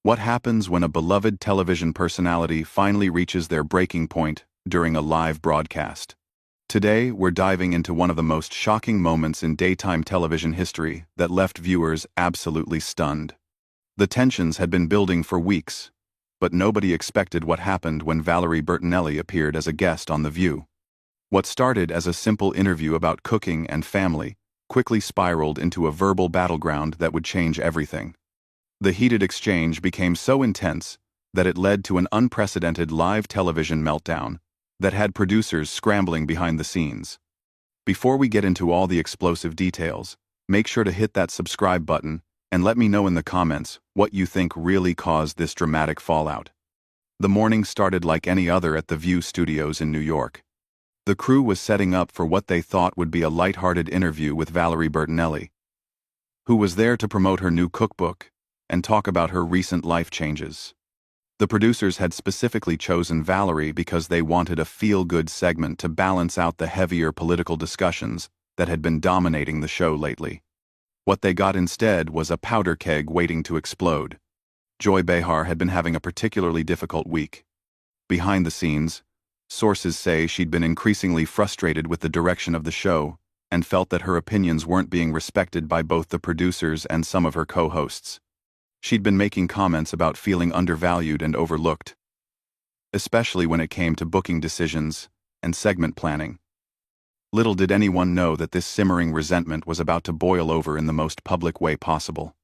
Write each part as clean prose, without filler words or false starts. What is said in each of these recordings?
What happens when a beloved television personality finally reaches their breaking point during a live broadcast? Today, we're diving into one of the most shocking moments in daytime television history that left viewers absolutely stunned. The tensions had been building for weeks, but nobody expected what happened when Valerie Bertinelli appeared as a guest on The View. What started as a simple interview about cooking and family quickly spiraled into a verbal battleground that would change everything. The heated exchange became so intense that it led to an unprecedented live television meltdown that had producers scrambling behind the scenes. Before we get into all the explosive details, make sure to hit that subscribe button and let me know in the comments what you think really caused this dramatic fallout. The morning started like any other at the View studios in New York. The crew was setting up for what they thought would be a lighthearted interview with Valerie Bertinelli, who was there to promote her new cookbook and talk about her recent life changes. The producers had specifically chosen Valerie because they wanted a feel-good segment to balance out the heavier political discussions that had been dominating the show lately. What they got instead was a powder keg waiting to explode. Joy Behar had been having a particularly difficult week. Behind the scenes, sources say she'd been increasingly frustrated with the direction of the show and felt that her opinions weren't being respected by both the producers and some of her co-hosts. She'd been making comments about feeling undervalued and overlooked, especially when it came to booking decisions and segment planning. Little did anyone know that this simmering resentment was about to boil over in the most public way possible.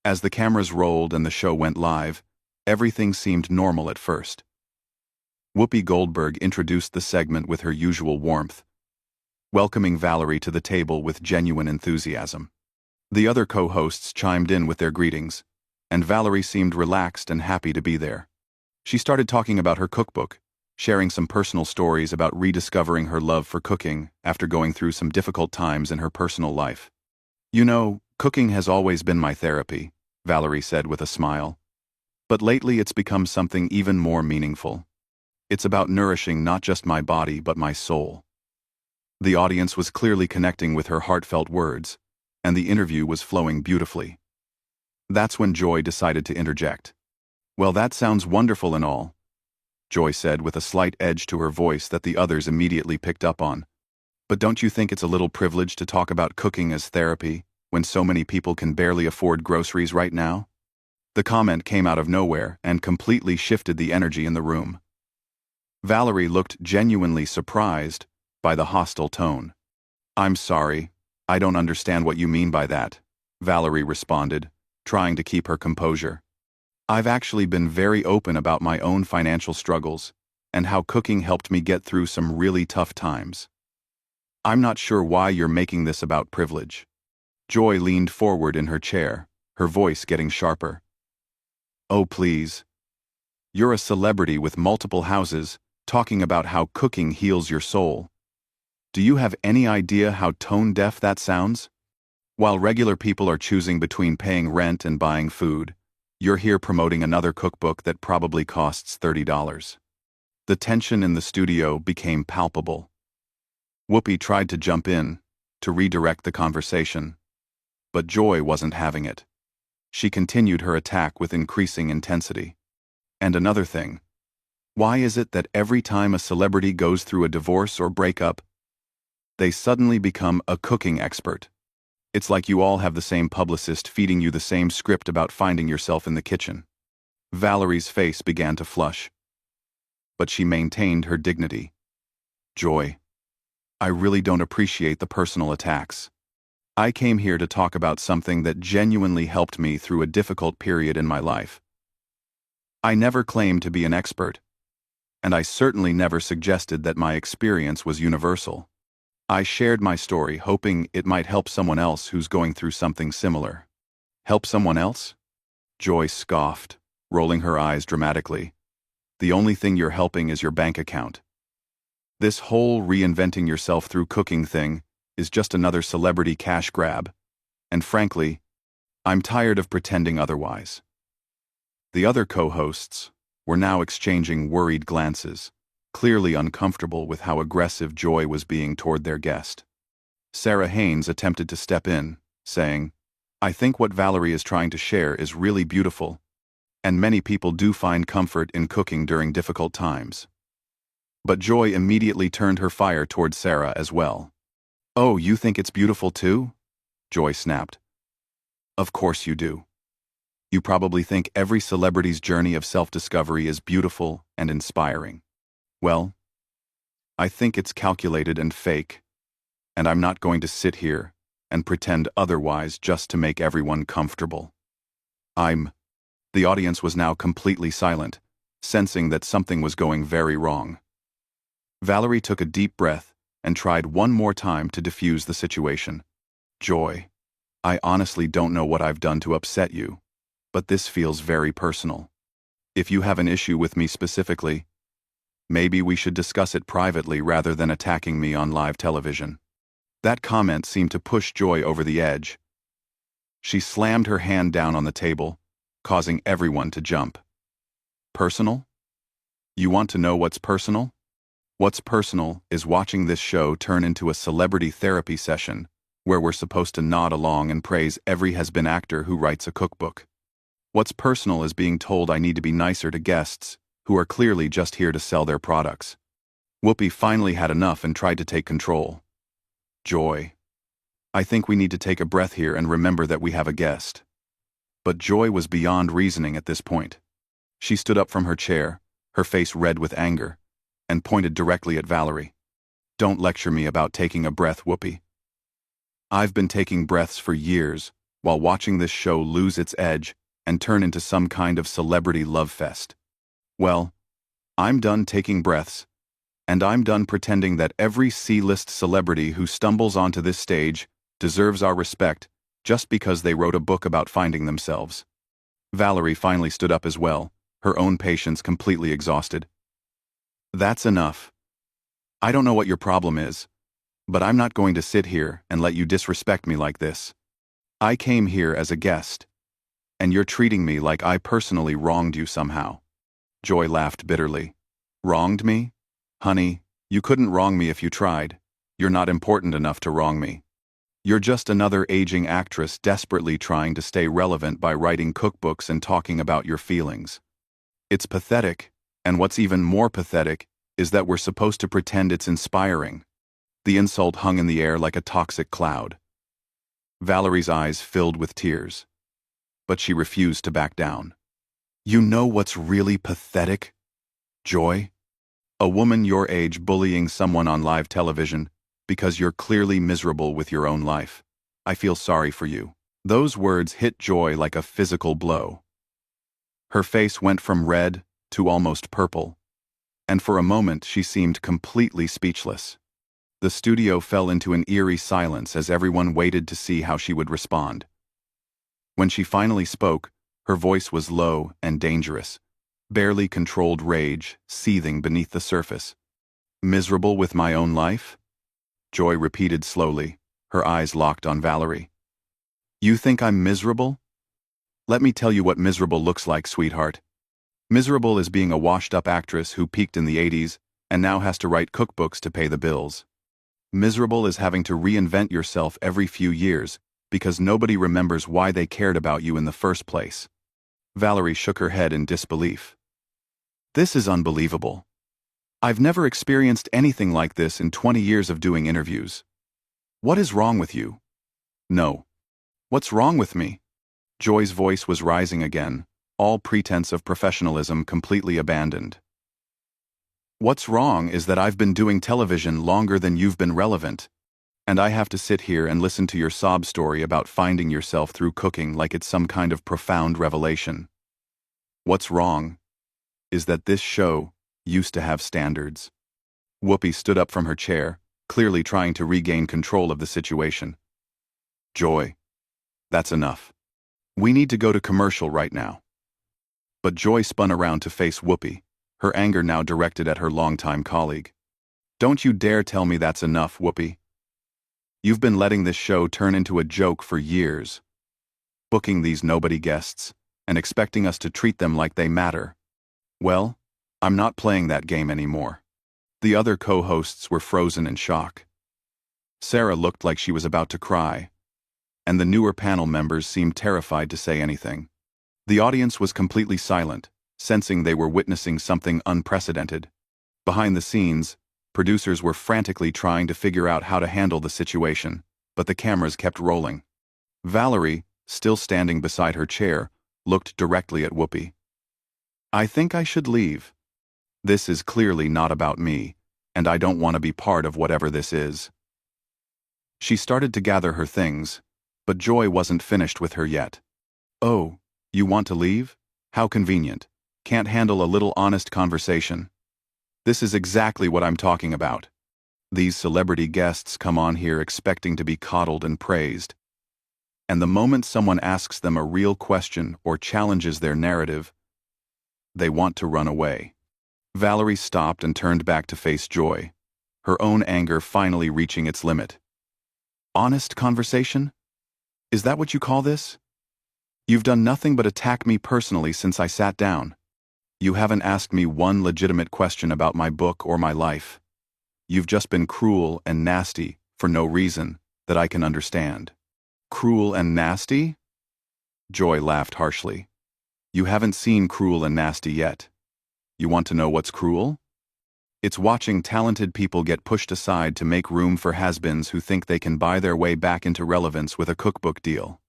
As the cameras rolled and the show went live, everything seemed normal at first. Whoopi Goldberg introduced the segment with her usual warmth, welcoming Valerie to the table with genuine enthusiasm. The other co-hosts chimed in with their greetings, and Valerie seemed relaxed and happy to be there. She started talking about her cookbook, sharing some personal stories about rediscovering her love for cooking after going through some difficult times in her personal life. "You know, cooking has always been my therapy," Valerie said with a smile. "But lately it's become something even more meaningful. It's about nourishing not just my body but my soul." The audience was clearly connecting with her heartfelt words, and the interview was flowing beautifully. That's when Joy decided to interject. "Well, that sounds wonderful and all," Joy said with a slight edge to her voice that the others immediately picked up on. "But don't you think it's a little privileged to talk about cooking as therapy when so many people can barely afford groceries right now?" The comment came out of nowhere and completely shifted the energy in the room. Valerie looked genuinely surprised by the hostile tone. "I'm sorry, I don't understand what you mean by that," Valerie responded, trying to keep her composure. "I've actually been very open about my own financial struggles and how cooking helped me get through some really tough times. I'm not sure why you're making this about privilege." Joy leaned forward in her chair, her voice getting sharper. "Oh, please. You're a celebrity with multiple houses talking about how cooking heals your soul. Do you have any idea how tone-deaf that sounds? While regular people are choosing between paying rent and buying food, you're here promoting another cookbook that probably costs $30. The tension in the studio became palpable. Whoopi tried to jump in, to redirect the conversation, but Joy wasn't having it. She continued her attack with increasing intensity. "And another thing, why is it that every time a celebrity goes through a divorce or breakup, they suddenly become a cooking expert? It's like you all have the same publicist feeding you the same script about finding yourself in the kitchen." Valerie's face began to flush, but she maintained her dignity. "Joy, I really don't appreciate the personal attacks. I came here to talk about something that genuinely helped me through a difficult period in my life. I never claimed to be an expert, and I certainly never suggested that my experience was universal. I shared my story hoping it might help someone else who's going through something similar." "Help someone else?" Joy scoffed, rolling her eyes dramatically. "The only thing you're helping is your bank account. This whole reinventing yourself through cooking thing is just another celebrity cash grab, and frankly, I'm tired of pretending otherwise." The other co-hosts were now exchanging worried glances, clearly uncomfortable with how aggressive Joy was being toward their guest. Sarah Haynes attempted to step in, saying, "I think what Valerie is trying to share is really beautiful, and many people do find comfort in cooking during difficult times. But Joy immediately turned her fire towards Sarah as well. "Oh, you think it's beautiful too?" Joy snapped. "Of course you do. You probably think every celebrity's journey of self-discovery is beautiful and inspiring. Well, I think it's calculated and fake, and I'm not going to sit here and pretend otherwise just to make everyone comfortable. The audience was now completely silent, sensing that something was going very wrong. Valerie took a deep breath and tried one more time to diffuse the situation. "Joy, I honestly don't know what I've done to upset you, but this feels very personal. If you have an issue with me specifically, maybe we should discuss it privately rather than attacking me on live television." That comment seemed to push Joy over the edge. She slammed her hand down on the table, causing everyone to jump. "Personal? You want to know what's personal? What's personal is watching this show turn into a celebrity therapy session where we're supposed to nod along and praise every has-been actor who writes a cookbook. What's personal is being told I need to be nicer to guests who are clearly just here to sell their products." Whoopi finally had enough and tried to take control. "Joy, I think we need to take a breath here and remember that we have a guest." But Joy was beyond reasoning at this point. She stood up from her chair, her face red with anger, and pointed directly at Valerie. "Don't lecture me about taking a breath, Whoopi. I've been taking breaths for years while watching this show lose its edge and turn into some kind of celebrity love fest. Well, I'm done taking breaths, and I'm done pretending that every C-list celebrity who stumbles onto this stage deserves our respect just because they wrote a book about finding themselves." Valerie finally stood up as well, her own patience completely exhausted. "That's enough. I don't know what your problem is, but I'm not going to sit here and let you disrespect me like this. I came here as a guest, and you're treating me like I personally wronged you somehow." Joy laughed bitterly. "Wronged me? Honey, you couldn't wrong me if you tried. You're not important enough to wrong me. You're just another aging actress desperately trying to stay relevant by writing cookbooks and talking about your feelings. It's pathetic, and what's even more pathetic is that we're supposed to pretend it's inspiring." The insult hung in the air like a toxic cloud. Valerie's eyes filled with tears, but she refused to back down. "You know what's really pathetic, Joy? A woman your age bullying someone on live television because you're clearly miserable with your own life. I feel sorry for you." Those words hit Joy like a physical blow. Her face went from red to almost purple, and for a moment she seemed completely speechless. The studio fell into an eerie silence as everyone waited to see how she would respond. When she finally spoke, her voice was low and dangerous, barely controlled rage seething beneath the surface. "Miserable with my own life?" Joy repeated slowly, her eyes locked on Valerie. "You think I'm miserable? Let me tell you what miserable looks like, sweetheart. Miserable is being a washed-up actress who peaked in the 80s and now has to write cookbooks to pay the bills. Miserable is having to reinvent yourself every few years because nobody remembers why they cared about you in the first place." Valerie shook her head in disbelief. "This is unbelievable. I've never experienced anything like this in 20 years of doing interviews. What is wrong with you?" "No. What's wrong with me?" Joy's voice was rising again, all pretense of professionalism completely abandoned. "What's wrong is that I've been doing television longer than you've been relevant, and I have to sit here and listen to your sob story about finding yourself through cooking like it's some kind of profound revelation. What's wrong is that this show used to have standards." Whoopi stood up from her chair, clearly trying to regain control of the situation. "Joy, that's enough. We need to go to commercial right now." But Joy spun around to face Whoopi, her anger now directed at her longtime colleague. "Don't you dare tell me that's enough, Whoopi. You've been letting this show turn into a joke for years, booking these nobody guests and expecting us to treat them like they matter. Well, I'm not playing that game anymore." The other co-hosts were frozen in shock. Sarah looked like she was about to cry, and the newer panel members seemed terrified to say anything. The audience was completely silent, sensing they were witnessing something unprecedented. Behind the scenes, producers were frantically trying to figure out how to handle the situation, but the cameras kept rolling. Valerie, still standing beside her chair, looked directly at Whoopi. "I think I should leave. This is clearly not about me, and I don't want to be part of whatever this is." She started to gather her things, but Joy wasn't finished with her yet. "Oh, you want to leave? How convenient. Can't handle a little honest conversation. This is exactly what I'm talking about. These celebrity guests come on here expecting to be coddled and praised. And the moment someone asks them a real question or challenges their narrative, they want to run away." Valerie stopped and turned back to face Joy, her own anger finally reaching its limit. "Honest conversation? Is that what you call this? You've done nothing but attack me personally since I sat down. You haven't asked me one legitimate question about my book or my life. You've just been cruel and nasty for no reason that I can understand." "Cruel and nasty?" Joy laughed harshly. "You haven't seen Cruel and Nasty yet. You want to know what's cruel? It's watching talented people get pushed aside to make room for has-beens who think they can buy their way back into relevance with a cookbook deal.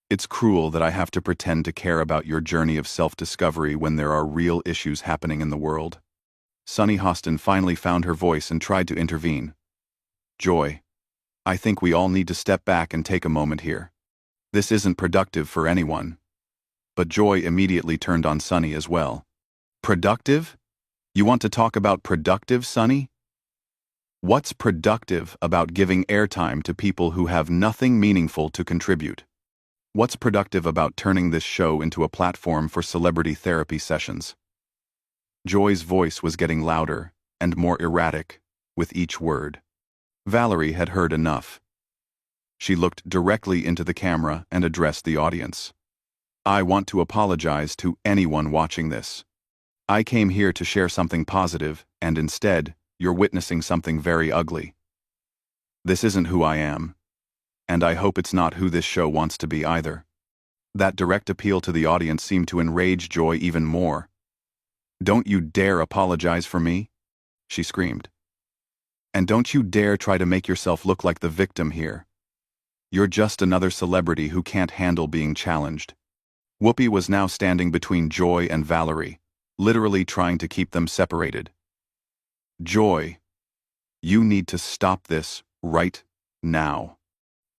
It's cruel that I have to pretend to care about your journey of self-discovery when there are real issues happening in the world." Sunny Hostin finally found her voice and tried to intervene. "Joy, I think we all need to step back and take a moment here. This isn't productive for anyone." But Joy immediately turned on Sunny as well. "Productive? You want to talk about productive, Sunny? What's productive about giving airtime to people who have nothing meaningful to contribute? What's productive about turning this show into a platform for celebrity therapy sessions?" Joy's voice was getting louder and more erratic with each word. Valerie had heard enough. She looked directly into the camera and addressed the audience. "I want to apologize to anyone watching this. I came here to share something positive, and instead, you're witnessing something very ugly. This isn't who I am, and I hope it's not who this show wants to be either." That direct appeal to the audience seemed to enrage Joy even more. "Don't you dare apologize for me," she screamed. "And don't you dare try to make yourself look like the victim here. You're just another celebrity who can't handle being challenged." Whoopi was now standing between Joy and Valerie, literally trying to keep them separated. "Joy, you need to stop this right now.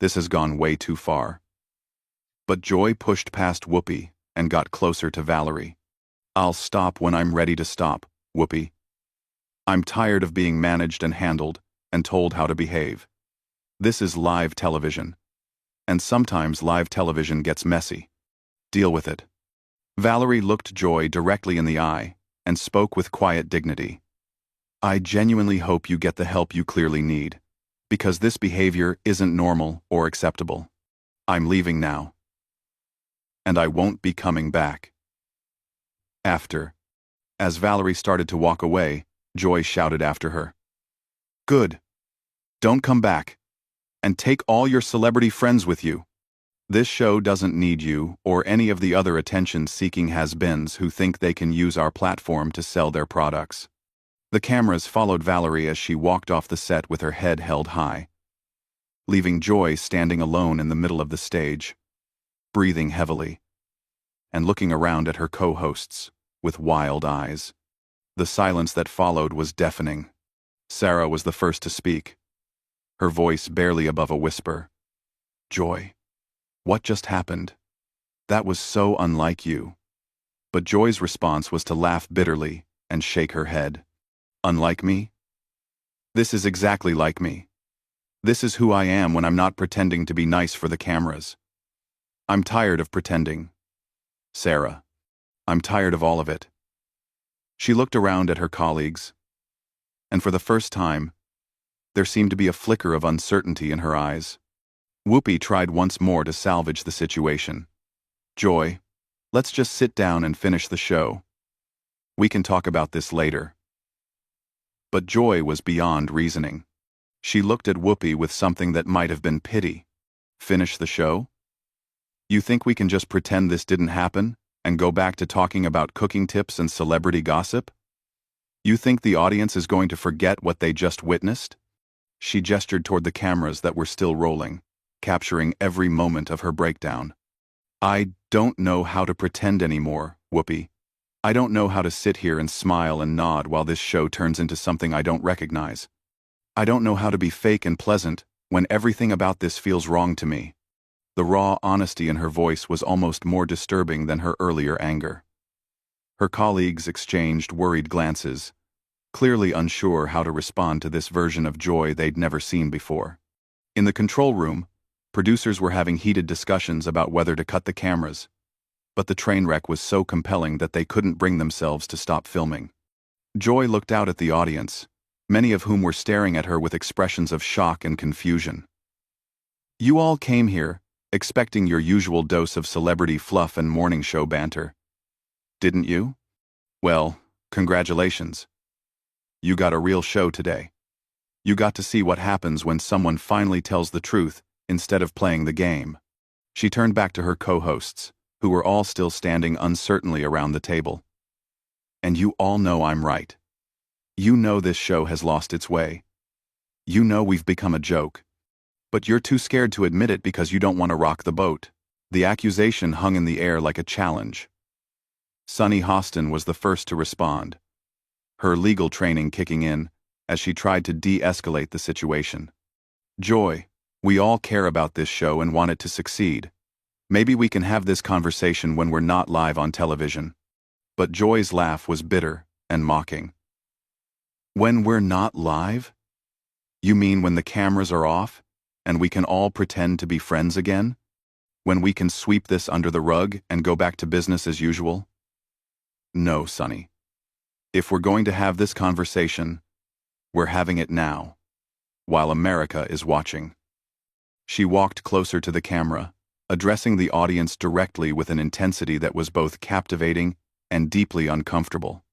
This has gone way too far." But Joy pushed past Whoopi and got closer to Valerie. "I'll stop when I'm ready to stop, Whoopi. I'm tired of being managed and handled and told how to behave. This is live television. And sometimes live television gets messy. Deal with it." Valerie looked Joy directly in the eye and spoke with quiet dignity. "I genuinely hope you get the help you clearly need, because this behavior isn't normal or acceptable. I'm leaving now. And I won't be coming back." As Valerie started to walk away, Joy shouted after her. "Good. Don't come back. And take all your celebrity friends with you. This show doesn't need you or any of the other attention-seeking has-beens who think they can use our platform to sell their products." The cameras followed Valerie as she walked off the set with her head held high, leaving Joy standing alone in the middle of the stage, breathing heavily, and looking around at her co-hosts with wild eyes. The silence that followed was deafening. Sarah was the first to speak, her voice barely above a whisper. "Joy, what just happened? That was so unlike you." But Joy's response was to laugh bitterly and shake her head. "Unlike me? This is exactly like me. This is who I am when I'm not pretending to be nice for the cameras. I'm tired of pretending. Sarah, I'm tired of all of it." She looked around at her colleagues, and for the first time, there seemed to be a flicker of uncertainty in her eyes. Whoopi tried once more to salvage the situation. "Joy, let's just sit down and finish the show. We can talk about this later." But Joy was beyond reasoning. She looked at Whoopi with something that might have been pity. "Finish the show? You think we can just pretend this didn't happen and go back to talking about cooking tips and celebrity gossip? You think the audience is going to forget what they just witnessed? She gestured toward the cameras that were still rolling, capturing every moment of her breakdown. I don't know how to pretend anymore, Whoopi. I don't know how to sit here and smile and nod while this show turns into something I don't recognize. I don't know how to be fake and pleasant when everything about this feels wrong to me. The raw honesty in her voice was almost more disturbing than her earlier anger. Her colleagues exchanged worried glances, clearly unsure how to respond to this version of Joy they'd never seen before. In the control room, producers were having heated discussions about whether to cut the cameras, but the train wreck was so compelling that they couldn't bring themselves to stop filming. Joy looked out at the audience, many of whom were staring at her with expressions of shock and confusion. You all came here, expecting your usual dose of celebrity fluff and morning show banter. Didn't you? Well, congratulations. You got a real show today. You got to see what happens when someone finally tells the truth instead of playing the game. She turned back to her co-hosts, who were all still standing uncertainly around the table. And you all know I'm right. You know this show has lost its way. You know we've become a joke. But you're too scared to admit it because you don't want to rock the boat. The accusation hung in the air like a challenge. Sunny Hostin was the first to respond, her legal training kicking in as she tried to de-escalate the situation. Joy, we all care about this show and want it to succeed. Maybe we can have this conversation when we're not live on television. But Joy's laugh was bitter and mocking. When we're not live? You mean when the cameras are off and we can all pretend to be friends again? When we can sweep this under the rug and go back to business as usual? No, Sunny. If we're going to have this conversation, we're having it now, while America is watching. She walked closer to the camera, addressing the audience directly with an intensity that was both captivating and deeply uncomfortable.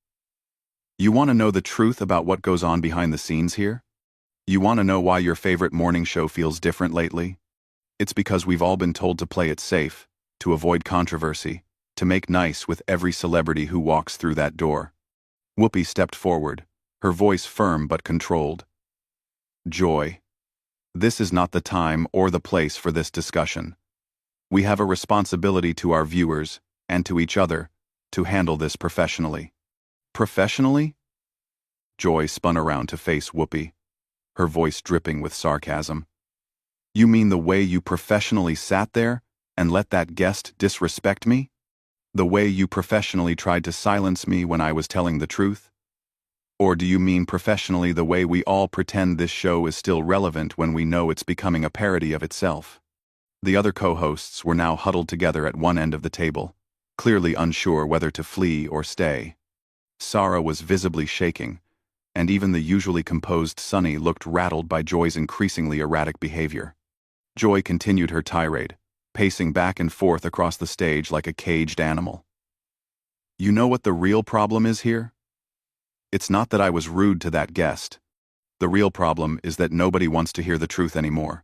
You want to know the truth about what goes on behind the scenes here? You want to know why your favorite morning show feels different lately? It's because we've all been told to play it safe, to avoid controversy, to make nice with every celebrity who walks through that door. Whoopi stepped forward, her voice firm but controlled. Joy, this is not the time or the place for this discussion. We have a responsibility to our viewers, and to each other, to handle this professionally. Professionally? Joy spun around to face Whoopi, her voice dripping with sarcasm. You mean the way you professionally sat there and let that guest disrespect me? The way you professionally tried to silence me when I was telling the truth? Or do you mean professionally the way we all pretend this show is still relevant when we know it's becoming a parody of itself? The other co-hosts were now huddled together at one end of the table, clearly unsure whether to flee or stay. Sarah was visibly shaking, and even the usually composed Sunny looked rattled by Joy's increasingly erratic behavior. Joy continued her tirade, pacing back and forth across the stage like a caged animal. You know what the real problem is here? It's not that I was rude to that guest. The real problem is that nobody wants to hear the truth anymore.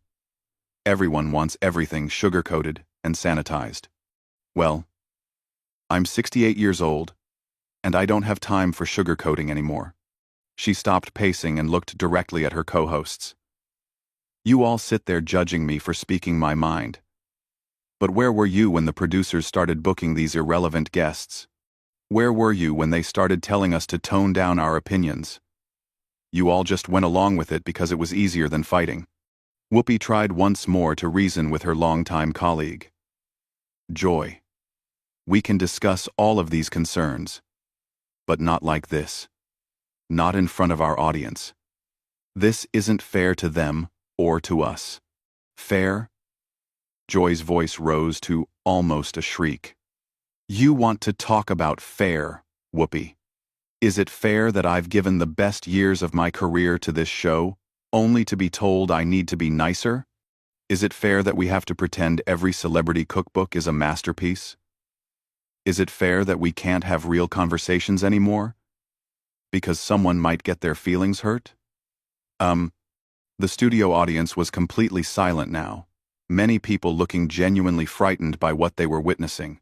Everyone wants everything sugar-coated and sanitized. Well, I'm 68 years old, and I don't have time for sugar-coating anymore. She stopped pacing and looked directly at her co-hosts. You all sit there judging me for speaking my mind. But where were you when the producers started booking these irrelevant guests? Where were you when they started telling us to tone down our opinions? You all just went along with it because it was easier than fighting. Whoopi tried once more to reason with her longtime colleague. Joy, we can discuss all of these concerns, but not like this. Not in front of our audience. This isn't fair to them or to us. Fair? Joy's voice rose to almost a shriek. You want to talk about fair, Whoopi. Is it fair that I've given the best years of my career to this show, only to be told I need to be nicer? Is it fair that we have to pretend every celebrity cookbook is a masterpiece? Is it fair that we can't have real conversations anymore? Because someone might get their feelings hurt? The studio audience was completely silent now, many people looking genuinely frightened by what they were witnessing.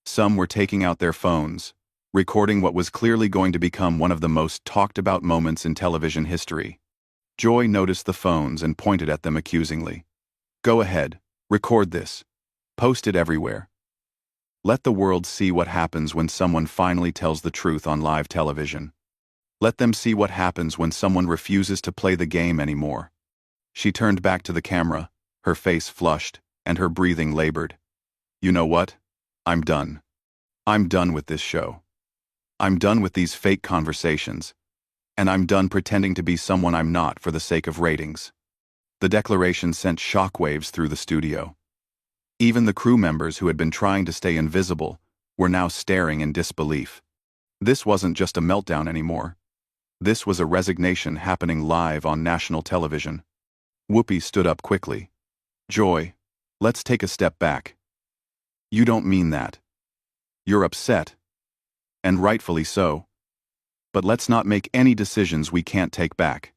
Some were taking out their phones, recording what was clearly going to become one of the most talked-about moments in television history. Joy noticed the phones and pointed at them accusingly. "Go ahead, record this. Post it everywhere. Let the world see what happens when someone finally tells the truth on live television. Let them see what happens when someone refuses to play the game anymore." She turned back to the camera, her face flushed, and her breathing labored. "You know what? I'm done. I'm done with this show. I'm done with these fake conversations. And I'm done pretending to be someone I'm not for the sake of ratings." The declaration sent shockwaves through the studio. Even the crew members who had been trying to stay invisible were now staring in disbelief. This wasn't just a meltdown anymore. This was a resignation happening live on national television. Whoopi stood up quickly. "Joy, let's take a step back. You don't mean that. You're upset. And rightfully so. But let's not make any decisions we can't take back."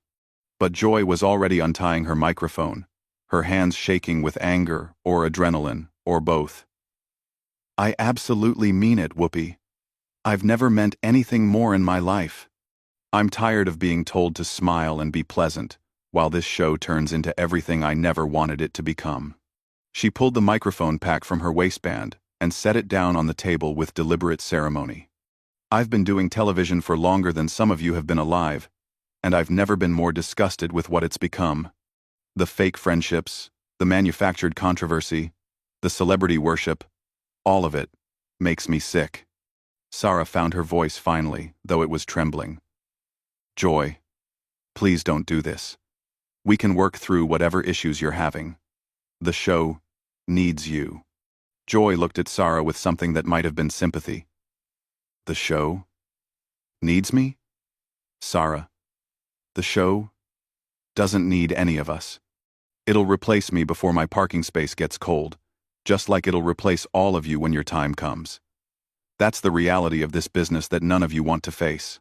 But Joy was already untying her microphone, her hands shaking with anger or adrenaline, or both. "I absolutely mean it, Whoopi. I've never meant anything more in my life. I'm tired of being told to smile and be pleasant, while this show turns into everything I never wanted it to become." She pulled the microphone pack from her waistband and set it down on the table with deliberate ceremony. "I've been doing television for longer than some of you have been alive, and I've never been more disgusted with what it's become. The fake friendships, the manufactured controversy, the celebrity worship, all of it makes me sick." Sarah found her voice finally, though it was trembling. "Joy, please don't do this. We can work through whatever issues you're having. The show needs you." Joy looked at Sarah with something that might have been sympathy. "The show needs me? Sarah, the show doesn't need any of us. It'll replace me before my parking space gets cold, just like it'll replace all of you when your time comes. That's the reality of this business that none of you want to face."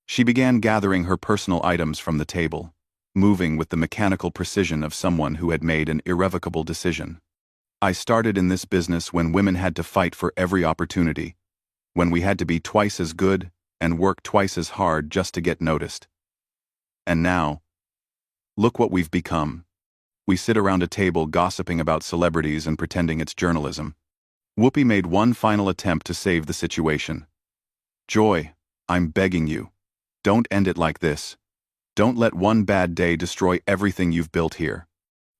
She began gathering her personal items from the table, moving with the mechanical precision of someone who had made an irrevocable decision. "I started in this business when women had to fight for every opportunity, when we had to be twice as good and work twice as hard just to get noticed. And now, look what we've become. We sit around a table gossiping about celebrities and pretending it's journalism." Whoopi made one final attempt to save the situation. "Joy, I'm begging you. Don't end it like this. Don't let one bad day destroy everything you've built here."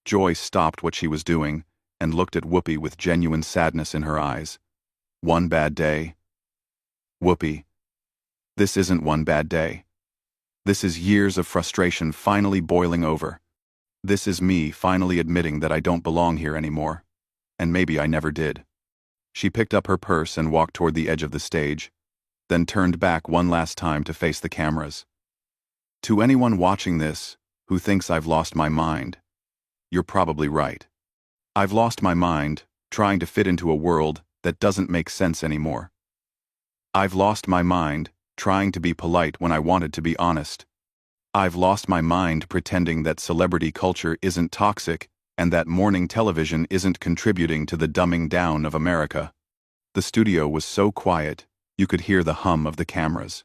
Joy stopped what she was doing and looked at Whoopi with genuine sadness in her eyes. "One bad day? Whoopi, this isn't one bad day. This is years of frustration finally boiling over. This is me finally admitting that I don't belong here anymore. And maybe I never did." She picked up her purse and walked toward the edge of the stage, then turned back one last time to face the cameras. "To anyone watching this who thinks I've lost my mind, you're probably right. I've lost my mind trying to fit into a world that doesn't make sense anymore. I've lost my mind trying to be polite when I wanted to be honest. I've lost my mind pretending that celebrity culture isn't toxic and that morning television isn't contributing to the dumbing down of America." The studio was so quiet, you could hear the hum of the cameras.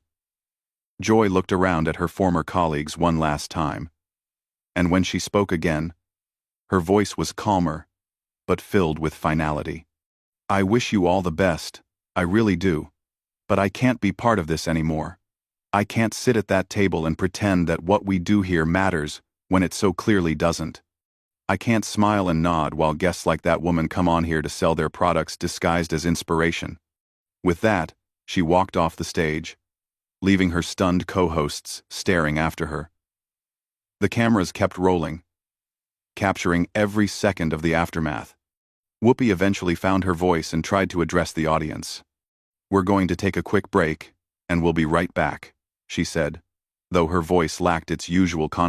Joy looked around at her former colleagues one last time, and when she spoke again, her voice was calmer, but filled with finality. "I wish you all the best, I really do. But I can't be part of this anymore. I can't sit at that table and pretend that what we do here matters when it so clearly doesn't. I can't smile and nod while guests like that woman come on here to sell their products disguised as inspiration." With that, she walked off the stage, leaving her stunned co-hosts staring after her. The cameras kept rolling, capturing every second of the aftermath. Whoopi eventually found her voice and tried to address the audience. "We're going to take a quick break, and we'll be right back," she said, though her voice lacked its usual confidence.